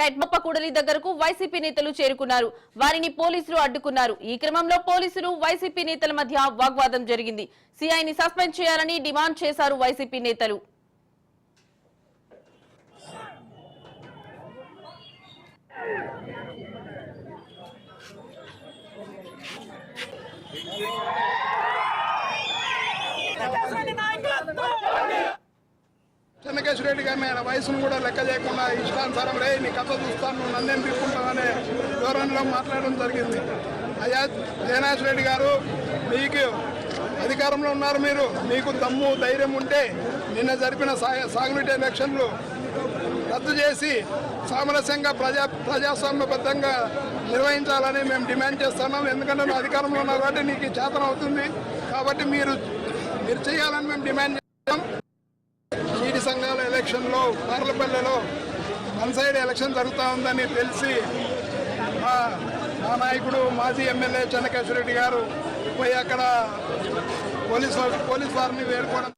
Right మొప్పకూడలి దగ్గరకు YCP నేతలు చేరుకున్నారు. వారిని పోలీసులు అడ్డుకున్నారు. ఈ క్రమంలో పోలీసులు వైసీపీ నేతల మధ్య వాగ్వాదం జరిగింది. సీఐని సస్పెండ్ చేయాలని డిమాండ్ చేశారు వైసీపీ నేతలు. చెన్నకేశ్వర రెడ్డి గారిని ఆయన వయసును కూడా లెక్క చేయకుండా ఇష్టానుసారం రే నీ కథ చూస్తాను నన్నేం తీసుకుంటామనే ధోరణిలో మాట్లాడడం జరిగింది. అయ్యా జయనాథ్ రెడ్డి గారు, మీకు అధికారంలో ఉన్నారు, మీకు దమ్ము ధైర్యం ఉంటే నిన్న జరిపిన సాగునీటి ఎలక్షన్లు రద్దు చేసి సామరస్యంగా ప్రజాస్వామ్యబద్ధంగా నిర్వహించాలని మేము డిమాండ్ చేస్తున్నాం. ఎందుకంటే నువ్వు అధికారంలో ఉన్నావు కాబట్టి నీకు చేతనం అవుతుంది, కాబట్టి మీరు చేయాలని మేము డిమాండ్ చేస్తాం. ఈడి సంఘాల ఎలక్షన్లో పార్లపల్లెలో వన్ సైడ్ ఎలక్షన్ జరుగుతూ ఉందని తెలిసి మా నాయకుడు మాజీ ఎమ్మెల్యే చెన్నకేశ్వర రెడ్డి గారు పోయి అక్కడ పోలీస్ వారిని వేడుకోవడం